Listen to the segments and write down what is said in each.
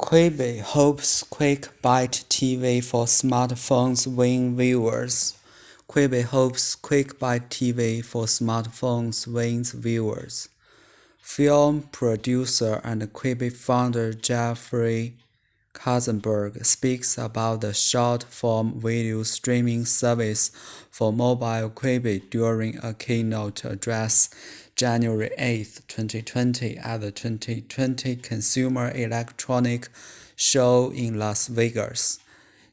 Quibi hopes Quick Bite TV for smartphones win viewers. Quibi hopes Quick Bite TV for smartphones wins viewers. Film producer and Quibi founder Jeffrey Katzenberg speaks about the short-form video streaming service for mobile Quibi during a keynote address January 8, 2020 at the 2020 Consumer Electronic Show in Las Vegas.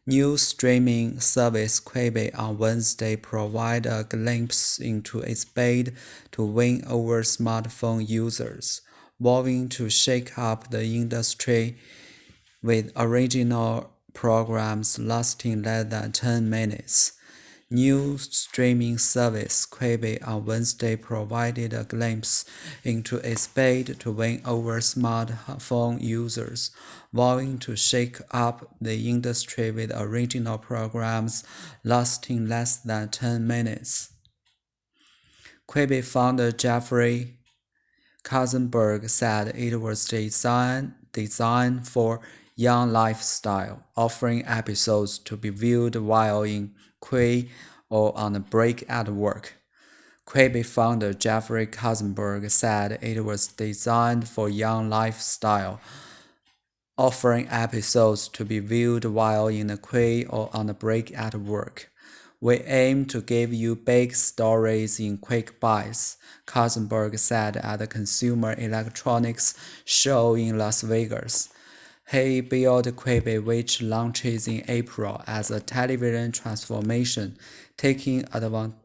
New streaming service Quibi on Wednesday provided a glimpse into its bid to win over smartphone users, vowing to shake up the industry with original programs lasting less than 10 minutes. New streaming service Quibi on Wednesday provided a glimpse into its bid to win over smartphone users, vowing to shake up the industry with original programs lasting less than 10 minutes. Quibi founder Jeffrey Katzenberg said it was designed for young lifestyle, offering episodes to be viewed while in Quibi or on a break at work. Quibi founder Jeffrey Katzenberg said it was designed for young lifestyle, offering episodes to be viewed while in a Quibi or on a break at work. We aim to give you big stories in quick bites, Katzenberg said at the Consumer Electronics Show in Las Vegas. He built Quibi, which launches in April, as a television transformation, taking advantage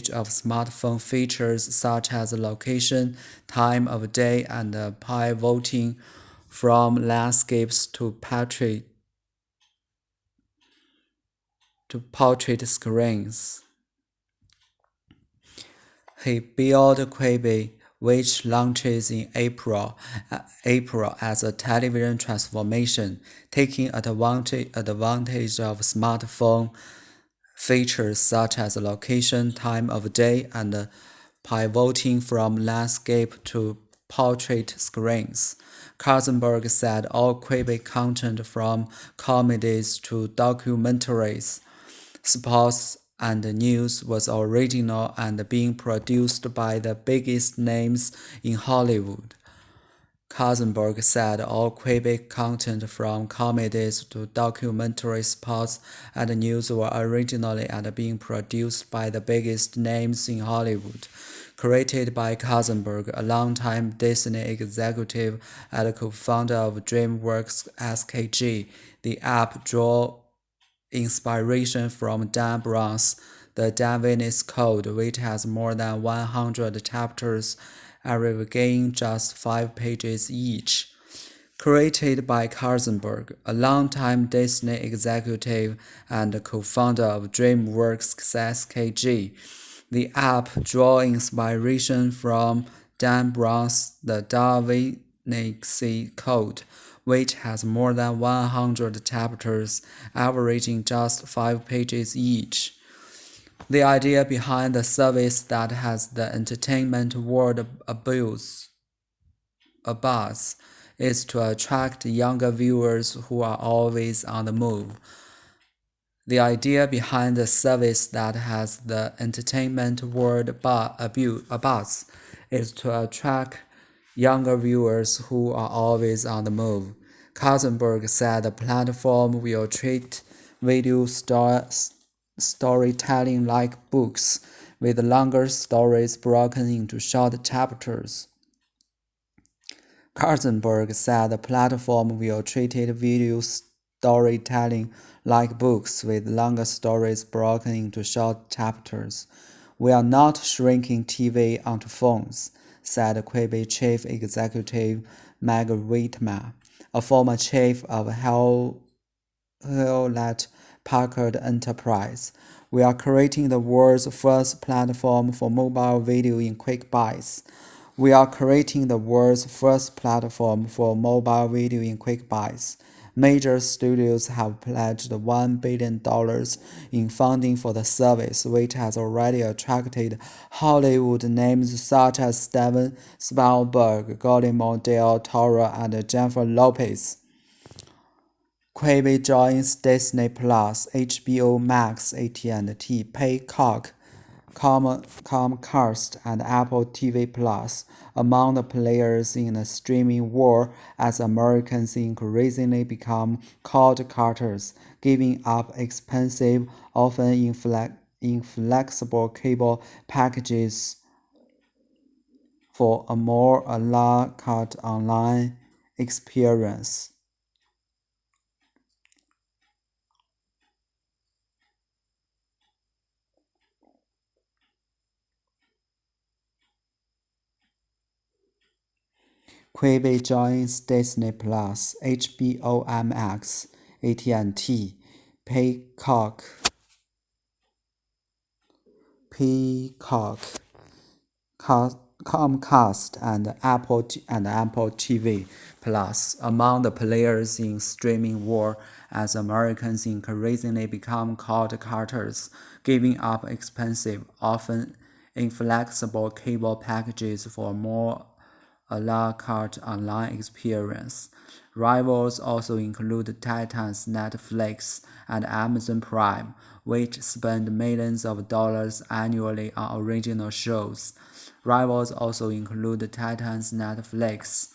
of smartphone features such as location, time of day, and pivoting from landscapes to portrait screens. He built Quibi, which launches in April as a television transformation, taking advantage of smartphone features such as location, time of day, and pivoting from landscape to portrait screens. Katzenberg said all Quibi content from comedies to documentaries, sports, and news was original and being produced by the biggest names in Hollywood. Katzenberg said all Quibi content from comedies to documentary sports and news were originally and being produced by the biggest names in Hollywood. Created by Katzenberg, a longtime Disney executive and co-founder of DreamWorks SKG, the app draws inspiration from Dan Brown's The Da Vinci Code, which has more than 100 chapters, aggregating just 5 pages each. Created by Katzenberg, a longtime Disney executive and co-founder of DreamWorks SKG, the app draws inspiration from Dan Brown's The Da Vinci Code, which has more than 100 chapters, averaging just 5 pages each. The idea behind the service that has the entertainment world abuzz is to attract younger viewers who are always on the move. The idea behind the service that has the entertainment world abuzz is to attract younger viewers who are always on the move. Katzenberg said the platform will treat video storytelling like books, with longer stories broken into short chapters. Katzenberg said the platform will treat video storytelling like books, with longer stories broken into short chapters. We are not shrinking TV onto phones, said Quibi chief executive Meg Whitman, a former chief of Hewlett-Packard Enterprise. We are creating the world's first platform for mobile video in quick bites. We are creating the world's first platform for mobile video in quick bites, Major studios have pledged $1 billion in funding for the service, which has already attracted Hollywood names such as Steven Spielberg, Guillermo del Toro, and Jennifer Lopez. Quibi joins Disney Plus, HBO Max, AT&T, Peacock, Comcast, and Apple TV Plus among the players in the streaming war as Americans increasingly become cord cutters, giving up expensive, often inflexible cable packages for a more a la carte online experience. Quibi joins Disney Plus, HBO Max, AT&T, Peacock, Comcast, and Apple TV Plus among the players in streaming war as Americans increasingly become cord cutters, giving up expensive, often inflexible cable packages for more a la carte online experience. Rivals also include Titans Netflix and Amazon Prime, which spend millions of dollars annually on original shows. Rivals also include Titans Netflix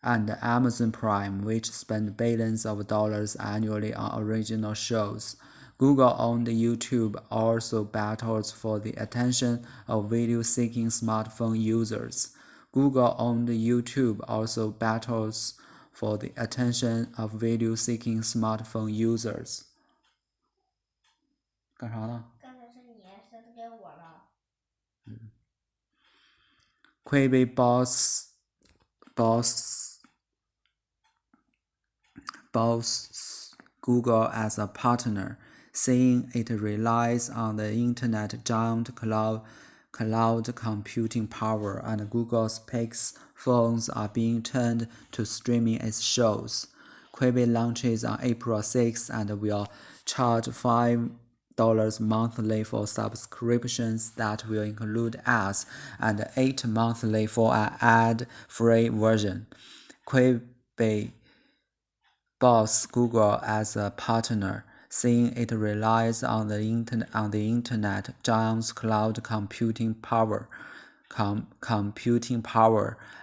and Amazon Prime, which spend billions of dollars annually on original shows. Google-owned YouTube also battles for the attention of video-seeking smartphone users. Google-owned YouTube also battles for the attention of video-seeking smartphone users. 干啥呢？刚才是你，现在该我了。Quibi boasts Google as a partner, saying it relies on the internet giant cloud computing power, and Google's Pix phones are being turned to streaming its shows. Quibi launches on April 6 and will charge $5 monthly for subscriptions that will include ads and $8 monthly for an ad-free version. Quibi boasts Google as a partner, saying it relies on the internet giant's cloud computing power,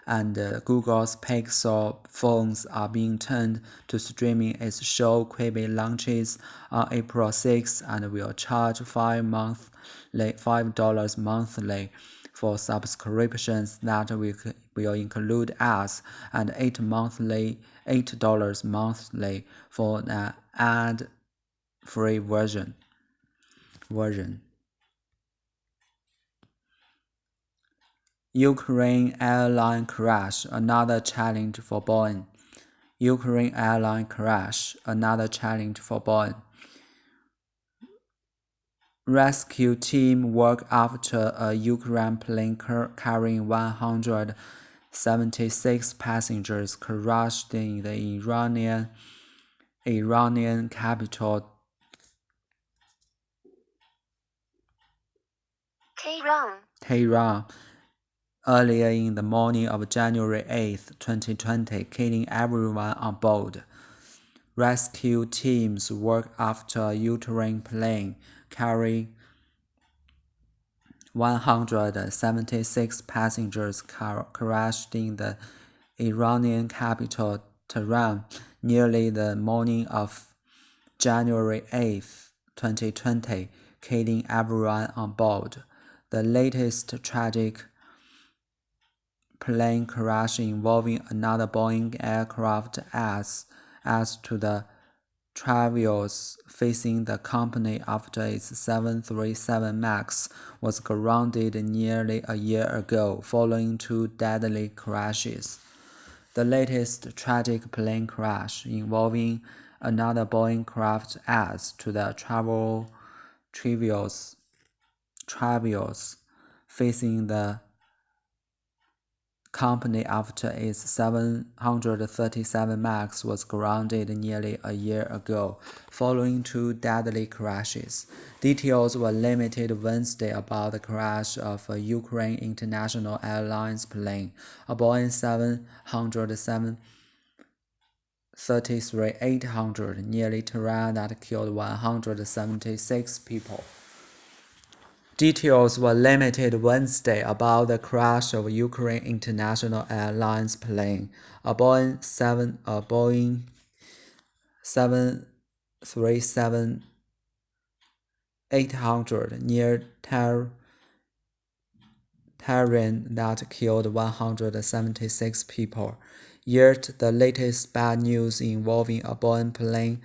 and Google's Pixel phones are being turned to streaming its show. Quibi launches on April 6 and will charge $5 monthly for subscriptions that will include ads and $8 monthly for an ad-free version. Ukraine airline crash, another challenge for Boeing. Ukraine airline crash, another challenge for Boeing. Rescue team work after a Ukraine plane carrying 176 passengers crashed in the Iranian capital Tehran earlier in the morning of January 8, 2020, killing everyone on board. Rescue teams work after a Ukraine plane carrying 176 passengers crashed in the Iranian capital Tehran nearly the morning of January 8, 2020, killing everyone on board. The latest tragic plane crash involving another Boeing aircraft adds to the travails facing the company after its 737 MAX was grounded nearly a year ago following two deadly crashes. The latest tragic plane crash involving another Boeing craft adds to the travails facing the company after its 737 MAX was grounded nearly a year ago, following two deadly crashes. Details were limited Wednesday about the crash of a Ukraine International Airlines plane, a Boeing 737 33-800 nearly Tehran that killed 176 people. Details were limited Wednesday about the crash of Ukraine International Airlines plane, a Boeing 737-800 near Tehran that killed 176 people. Yet the latest bad news involving a Boeing plane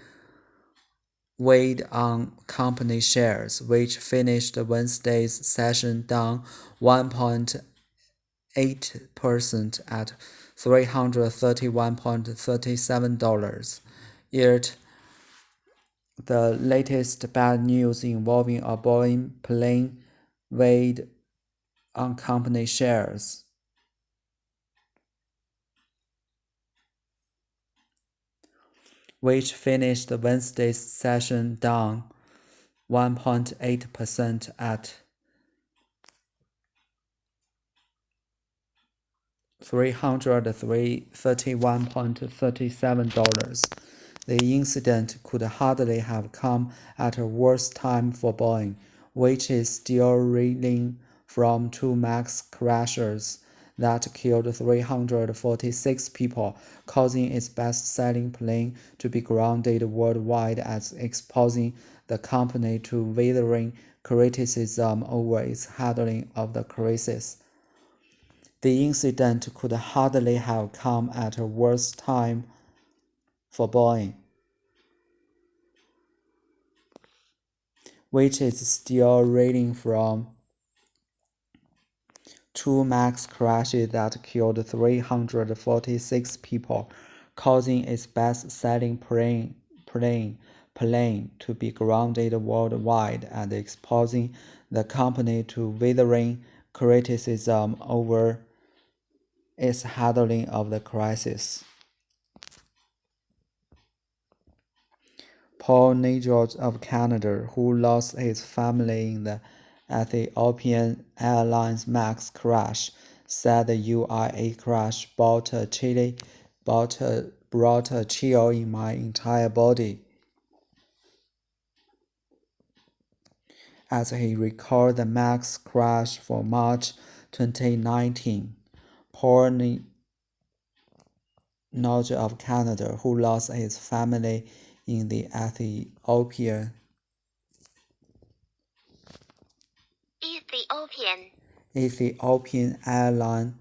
weighed on company shares, which finished Wednesday's session down 1.8% at $331.37. Yet the latest bad news involving a Boeing plane weighed on company shares, which finished Wednesday's session down 1.8% at $331.37. The incident could hardly have come at a worse time for Boeing, which is still reeling from two MAX crashes that killed 346 people, causing its best-selling plane to be grounded worldwide as exposing the company to withering criticism over its handling of the crisis. The incident could hardly have come at a worse time for Boeing, which is still reeling from two MAX crashes that killed 346 people, causing its best-selling plane to be grounded worldwide and exposing the company to withering criticism over its handling of the crisis. Paul Nijot of Canada, who lost his family in the Ethiopian Airlines MAX crash, said the UIA crash brought a chill in my entire body. As he recalled the MAX crash for March 2019, Paul Nijot of Canada, who lost his family in the Ethiopian airline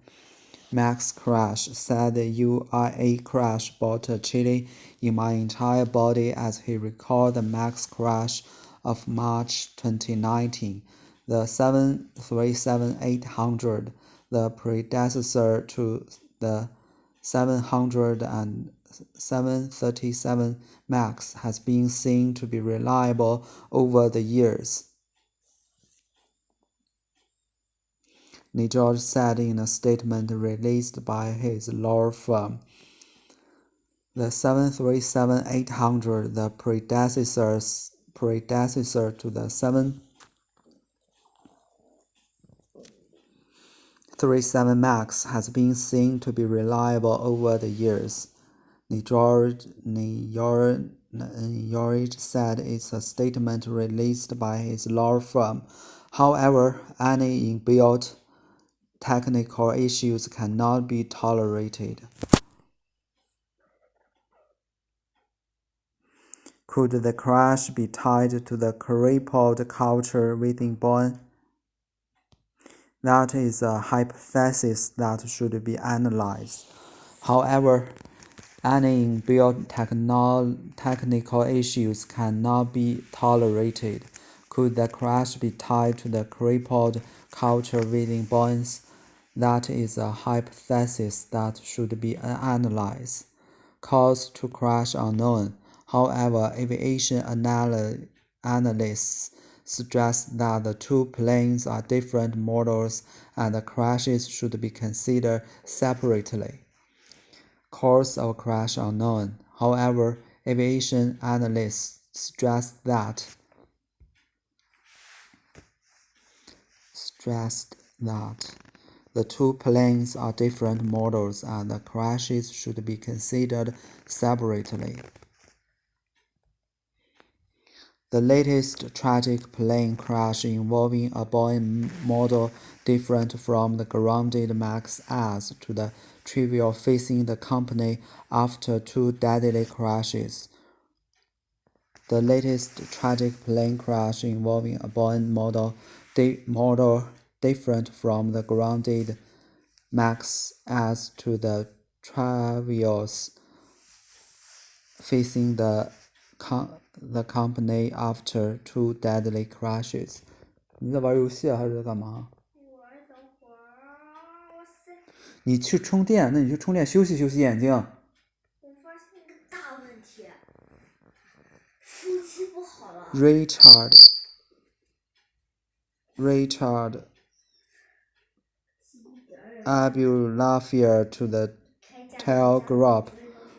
MAX crash, said the UIA crash brought a chill in my entire body as he recalled the MAX crash of March 2019. The 737-800, the predecessor to the 737 MAX, has been seen to be reliable over the years. Nijot said in a statement released by his law firm. The 737-800, the predecessor to the 737 MAX, has been seen to be reliable over the years. Nijot said it's a statement released by his law firm. However, any inbuilt technical issues cannot be tolerated. Could the crash be tied to the crippled culture within Boeing? That is a hypothesis that should be analyzed. However, any inbuilt technical issues cannot be tolerated. Could the crash be tied to the crippled culture within Boeing? That is a hypothesis that should be analyzed. Cause to crash unknown. However, aviation analysts stressed that the two planes are different models and the crashes should be considered separately. Cause of crash unknown. However, aviation analysts stressed that the two planes are different models and the crashes should be considered separately. The latest tragic plane crash involving a Boeing model different from the grounded Max adds to the trial facing the company after two deadly crashes. The latest tragic plane crash involving a Boeing model different from the grounded Max adds to the trials facing the company after two deadly crashes. 你在玩游戏还是在干嘛？玩小会儿，你去充电，那你去充电休息休息眼睛。我发现一个大问题，服务器不好了。Richard Abulafia to the Telegraph,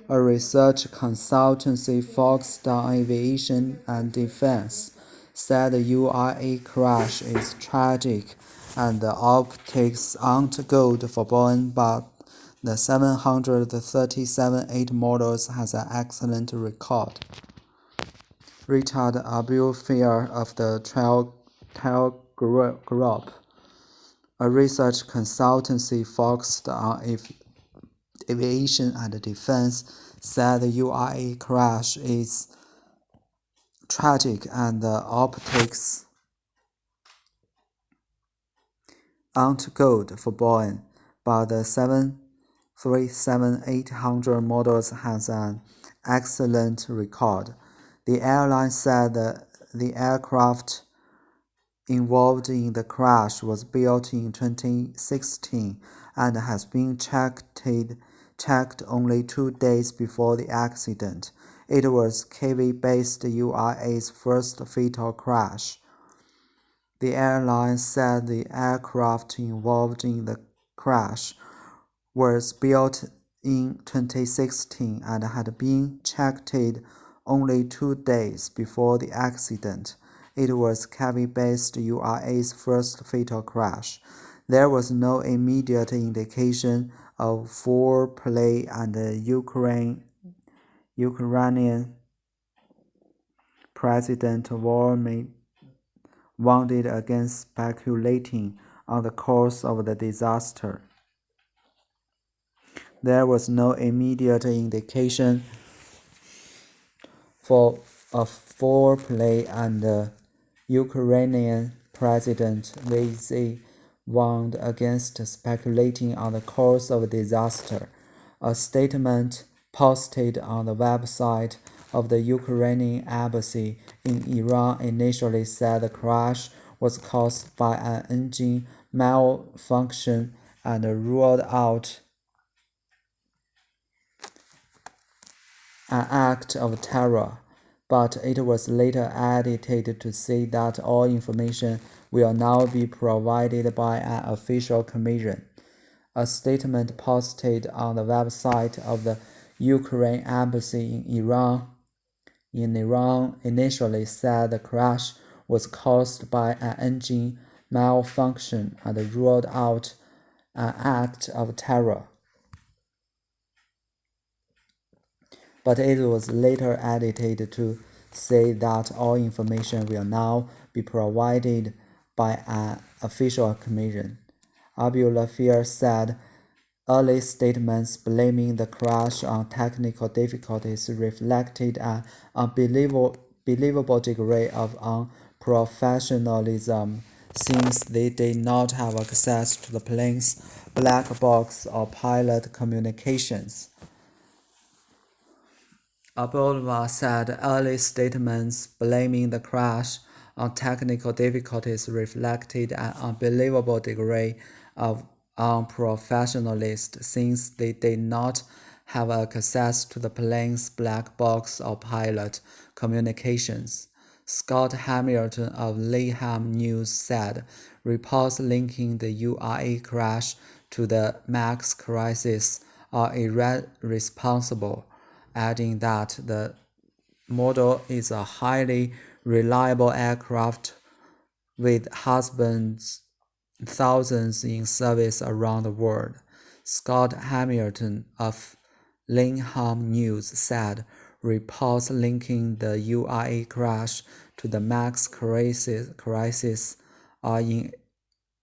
a research consultancy focused on aviation and defense, said the URA crash is tragic and the optics aren't good for Boeing, but the 737-8 models has an excellent record. Richard Abulafia of the Telegraph, a research consultancy focused on aviation and defense, said the URA crash is tragic and the optics aren't good for Boeing, but the 737-800 models has an excellent record. The airline said the aircraft involved in the crash was built in 2016 and has been checked only 2 days before the accident. It was KV-based URA's first fatal crash. The airline said the aircraft involved in the crash was built in 2016 and had been checked only 2 days before the accident. It was KV-based URA's first fatal crash. There was no immediate indication of foul play and the Ukrainian President warned against speculating on the cause of the disaster. There was no immediate indication for a foul play and the Ukrainian President warned against speculating on the cause of the disaster. A statement posted on the website of the Ukrainian embassy in Iran initially said the crash was caused by an engine malfunction and ruled out an act of terror, but it was later edited to say that all information will now be provided by an official commission. A statement posted on the website of the Ukraine embassy in Iran initially said the crash was caused by an engine malfunction and ruled out an act of terror. But it was later edited to say that all information will now be provided by an official commission. Abulafia said early statements blaming the crash on technical difficulties reflected an unbelievable degree of unprofessionalism since they did not have access to the plane's black box or pilot communications. Abulafia said early statements blaming the crash on technical difficulties reflected an unbelievable degree of unprofessionalism since they did not have access to the plane's black box or pilot communications. Scott Hamilton of Layham News said reports linking the URA crash to the Max crisis are irresponsible, adding that the model is a highly reliable aircraft with thousands in service around the world. Scott Hamilton of Linham News said reports linking the URA crash to the Max crisis are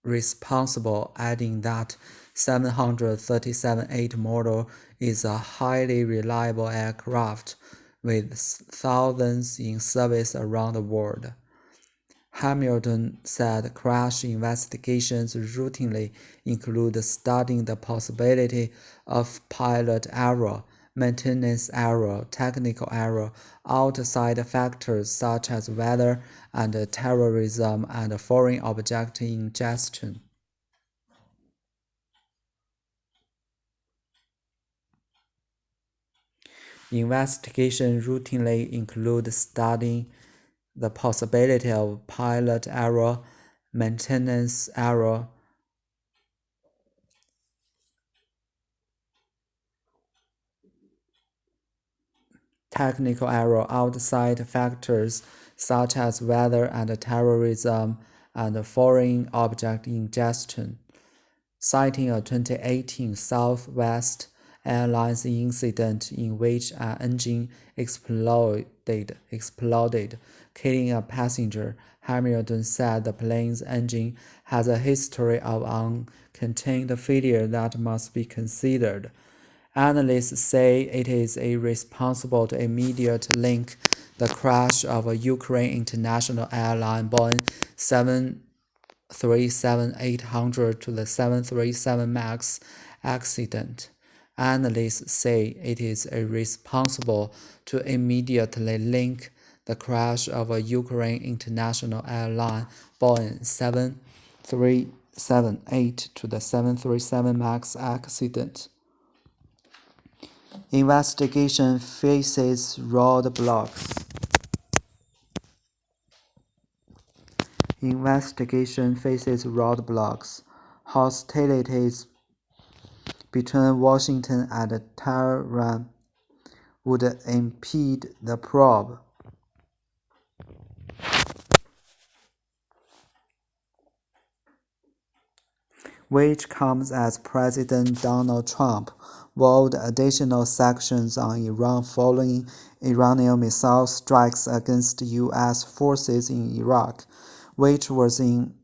irresponsible, adding that 737-8 model is a highly reliable aircraft with thousands in service around the world. Hamilton said crash investigations routinely include studying the possibility of pilot error, maintenance error, technical error, outside factors such as weather and terrorism and foreign object ingestion. Investigations routinely include studying the possibility of pilot error, maintenance error, technical error, outside factors such as weather and terrorism and foreign object ingestion. Citing a 2018 Southwest Airlines incident in which an engine exploded, killing a passenger, Hamilton said the plane's engine has a history of uncontained failure that must be considered. Analysts say it is irresponsible to immediately link the crash of a Ukraine international airline Boeing 737-800 to the 737 MAX accident. Analysts say it is irresponsible to immediately link the crash of a Ukraine international airline Boeing 737-8 to the 737 MAX accident. Investigation faces roadblocks. Hostilities between Washington and Tehran would impede the probe. Which comes as President Donald Trump vowed additional sanctions on Iran following Iranian missile strikes against U.S. forces in Iraq, which was in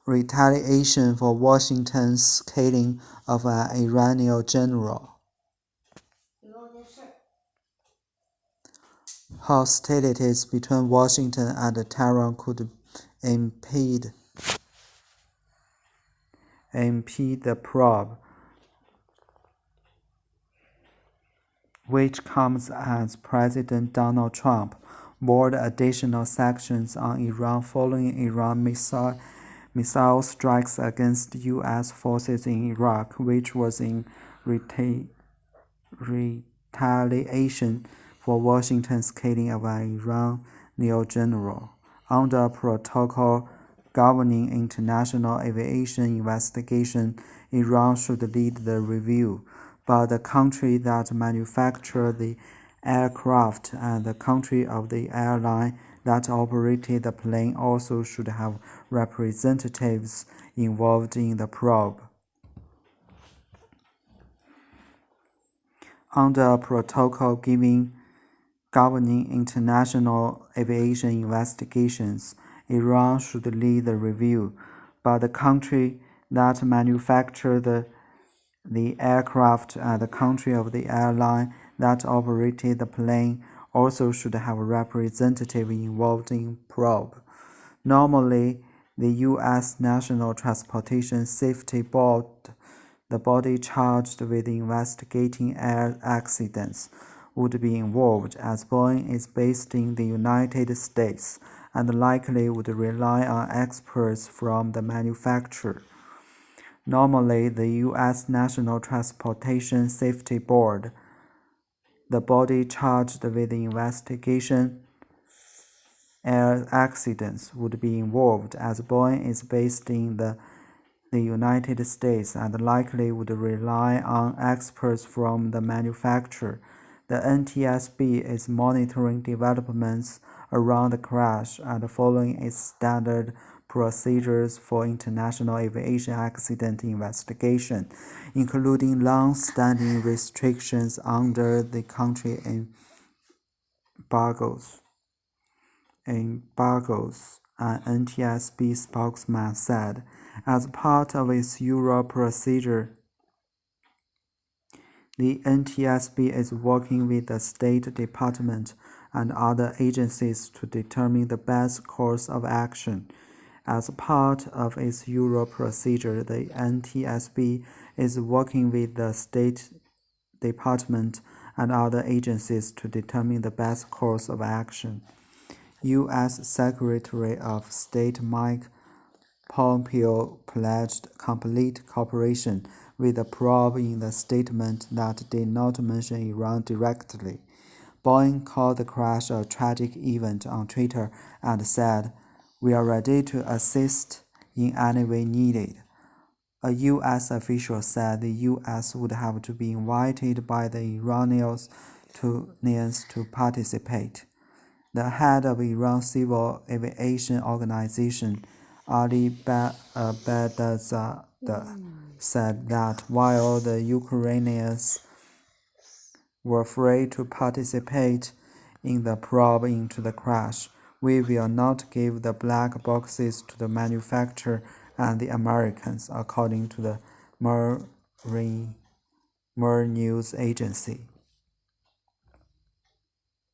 retaliation for Washington's killing of an Iranian general. Hostilities between Washington and Tehran could impede the probe, which comes as President Donald Trump vowed additional sanctions on Iran following Iran missile strikes against U.S. forces in Iraq, which was in retaliation for Washington's killing of an Iranian general. Under a protocol governing international aviation investigation, Iran should lead the review, but the country that manufactured the aircraft and the country of the airline that operated the plane also should have representatives involved in the probe. Under a protocol governing international aviation investigations, Iran should lead the review, but the country that manufactured the aircraft and the country of the airline that operated the plane also should have a representative involved in probe. Normally, the U.S. National Transportation Safety Board, the body charged with investigating air accidents, would be involved, as Boeing is based in the United States and likely would rely on experts from the manufacturer. Normally, the U.S. National Transportation Safety Board, the body charged with the investigation air accidents, would be involved, as Boeing is based in the United States and likely would rely on experts from the manufacturer. The NTSB is monitoring developments around the crash and following its standard procedures for international aviation accident investigation, including long-standing restrictions under the country embargoes. An NTSB spokesman said. As part of its usual procedure, the NTSB is working with the State Department and other agencies to determine the best course of action. As part of its usual procedure, the NTSB is working with the State Department and other agencies to determine the best course of action. U.S. Secretary of State Mike Pompeo pledged complete cooperation with the probe in the statement that did not mention Iran directly. Boeing called the crash a tragic event on Twitter and said, "We are ready to assist in any way needed." A U.S. official said the U.S. would have to be invited by the Iranians to participate. The head of Iran's civil aviation organization, Ali Badazadeh, said that while the Ukrainians were free to participate in the probe into the crash, we will not give the black boxes to the manufacturer and the Americans, according to the Mer news agency.